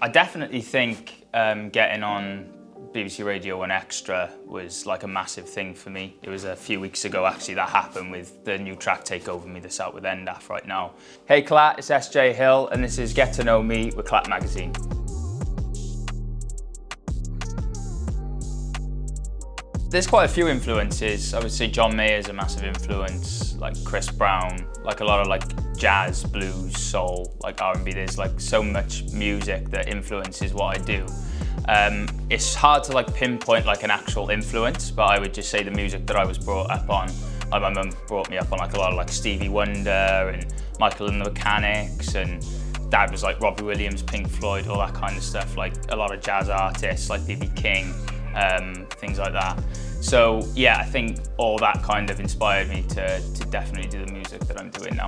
I definitely think getting on BBC Radio 1 Extra was like a massive thing for me. It was a few weeks ago actually that happened with the new track Take Over Me that's out with NDAF right now. Hey KLAT, it's SJ Hill and this is Get to Know Me with KLAT Magazine. There's quite a few influences. I would say John Mayer's a massive influence, like Chris Brown, like a lot of like jazz, blues, soul, like R&B. There's like so much music that influences what I do. It's hard to like pinpoint like an actual influence, but I would just say the music that I was brought up on. Like my mum brought me up on like a lot of like Stevie Wonder and Michael and the Mechanics, and Dad was like Robbie Williams, Pink Floyd, all that kind of stuff. Like a lot of jazz artists like B.B. King, things like that. So yeah, I think all that kind of inspired me to definitely do the music that I'm doing now.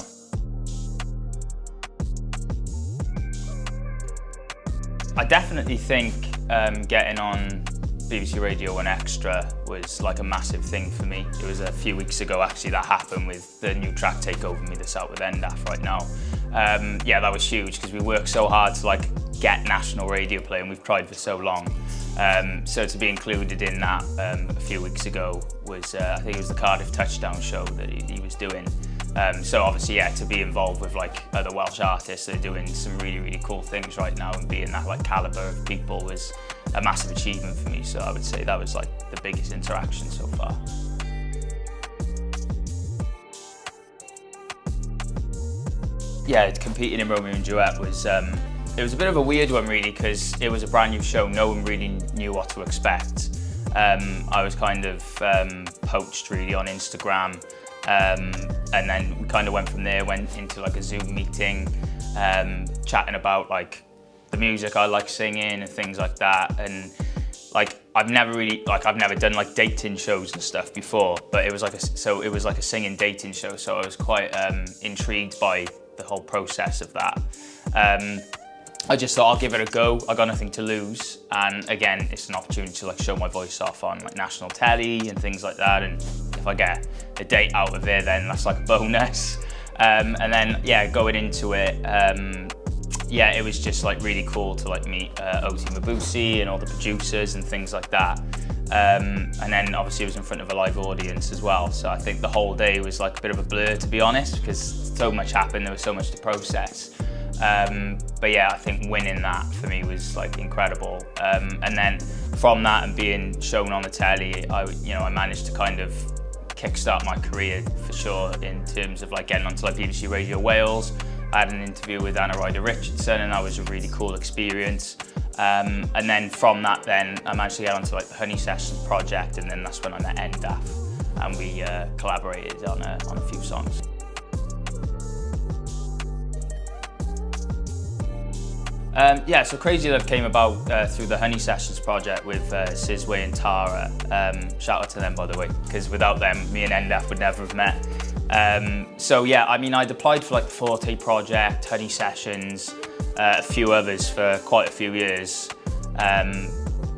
I definitely think getting on BBC Radio 1 Extra was like a massive thing for me. It was a few weeks ago actually that happened with the new track Take Over Me that's out with NDAF right now. Yeah, that was huge because we worked so hard to like get national radio play and we've tried for so long. So to be included in that a few weeks ago was, I think it was the Cardiff Touchdown show that he was doing. So obviously, yeah, to be involved with like other Welsh artists that are doing some really, really cool things right now and being that like calibre of people was a massive achievement for me. So I would say that was like the biggest interaction so far. Yeah, competing in Romeo Duet was, it was a bit of a weird one really because it was a brand new show, no one really knew what to expect. I was kind of poached really on Instagram. And then we kind of went from there, went into like a Zoom meeting, chatting about like the music I like singing and things like that. And like I've never done like dating shows and stuff before, but it was like a singing dating show. So I was quite intrigued by the whole process of that. I just thought I'll give it a go. I got nothing to lose, and again, it's an opportunity to like show my voice off on like national telly and things like that. And if I get a date out of it, then that's like a bonus. And then yeah, going into it, yeah, it was just like really cool to like meet Oti Mabuse and all the producers and things like that. And then obviously it was in front of a live audience as well. So I think the whole day was like a bit of a blur, to be honest, because so much happened, there was so much to process. But yeah, I think winning that for me was like incredible. And then from that and being shown on the telly, I managed to kind of kickstart my career for sure in terms of like getting onto like BBC Radio Wales. I had an interview with Anna Ryder Richardson and that was a really cool experience. And then from that then I managed to get onto like the Honey Sessions project, and then that's when I met NDAF and we collaborated on a few songs. Yeah, so Crazy Love came about through the Honey Sessions project with Sizway and Tara. Shout out to them, by the way, because without them, me and NDAF would never have met. So yeah, I mean, I'd applied for like the Forte project, Honey Sessions, a few others for quite a few years.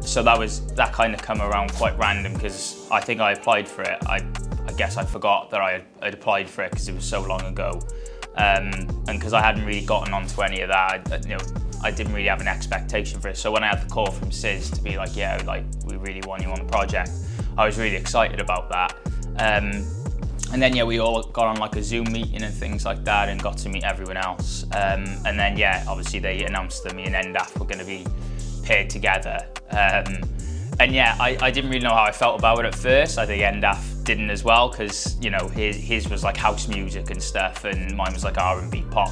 So that kind of come around quite random because I think I applied for it. I guess I forgot that I'd applied for it because it was so long ago. And because I hadn't really gotten onto any of that, I didn't really have an expectation for it. So when I had the call from Sis to be like, yeah, like we really want you on the project, I was really excited about that. And then yeah, we all got on like a Zoom meeting and things like that and got to meet everyone else. And then yeah, obviously they announced that me and NDAF were going to be paired together. And yeah, I didn't really know how I felt about it at first. I think NDAF didn't as well because his was like house music and stuff, and mine was like R&B pop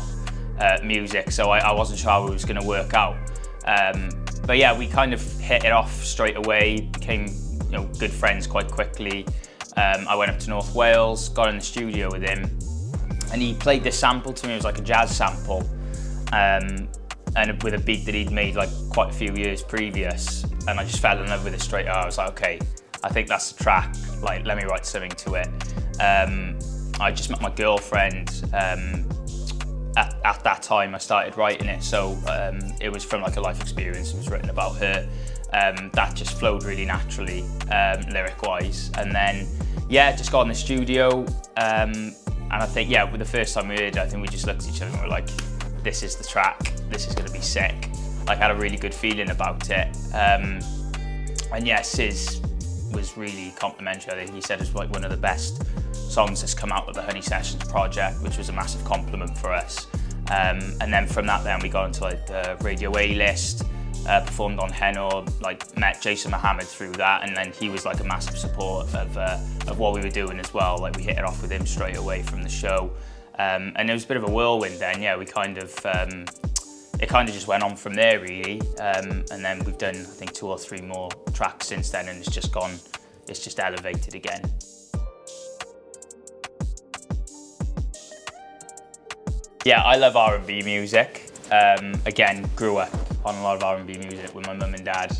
music. So I wasn't sure how it was going to work out. But yeah, we kind of hit it off straight away. Became good friends quite quickly. I went up to North Wales, got in the studio with him, and he played this sample to me. It was like a jazz sample. And with a beat that he'd made like quite a few years previous, and I just fell in love with it straight away. I was like, okay, I think that's the track, like let me write something to it. I just met my girlfriend, at that time I started writing it, so it was from like a life experience, it was written about her. That just flowed really naturally, lyric-wise, and then yeah, just got in the studio, and I think yeah, with the first time we heard it, I think we just looked at each other and we were like, this is the track, this is going to be sick. like had a really good feeling about it. And yeah, Sis was really complimentary. I think he said it was like one of the best songs that's come out of the Honey Sessions project, which was a massive compliment for us. And then from that, then we got into like the Radio A list, performed on Henor, like met Jason Mohammed through that, and then he was like a massive support of what we were doing as well. Like we hit it off with him straight away from the show, and it was a bit of a whirlwind then. Yeah, we kind of it kind of just went on from there really, and then we've done I think 2 or 3 more tracks since then, and it's just elevated again. Yeah, I love R&B music. Again, grew up on a lot of R&B music with my mum and dad,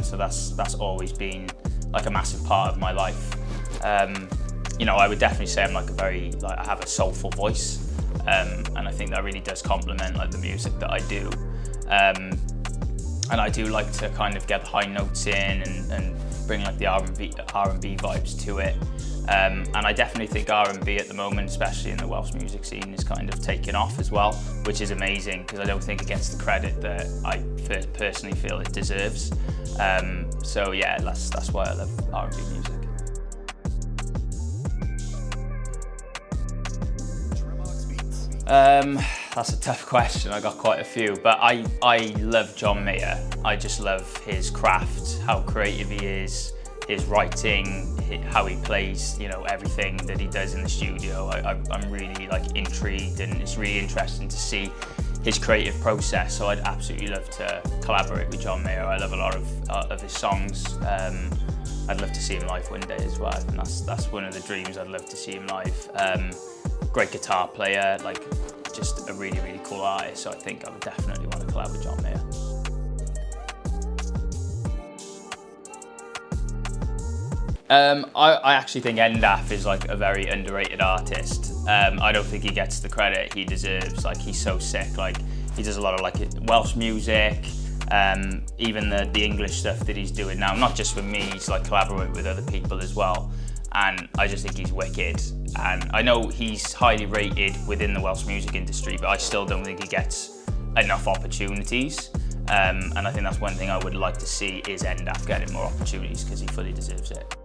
so that's always been like a massive part of my life. You know, I would definitely say I'm like I have a soulful voice, and I think that really does complement like the music that I do. And I do like to kind of get the high notes in and bring like the R&B vibes to it. And I definitely think R&B at the moment, especially in the Welsh music scene, is kind of taking off as well, which is amazing because I don't think it gets the credit that I personally feel it deserves. So yeah, that's why I love R&B music. That's a tough question. I got quite a few, but I love John Mayer. I just love his craft, how creative he is, his writing, how he plays, you know, everything that he does in the studio. I'm really like intrigued, and it's really interesting to see his creative process. So I'd absolutely love to collaborate with John Mayer. I love a lot of his songs. I'd love to see him live one day as well, and that's one of the dreams. I'd love to see him live. Great guitar player, like just a really, really cool artist. So I think I would definitely want to collab with John Mayer. I actually think Endaf is like a very underrated artist. I don't think he gets the credit he deserves. Like he's so sick. Like he does a lot of like Welsh music, even the English stuff that he's doing now. Not just with me, he's like collaborating with other people as well. And I just think he's wicked. And I know he's highly rated within the Welsh music industry, but I still don't think he gets enough opportunities. And I think that's one thing I would like to see is Endaf getting more opportunities because he fully deserves it.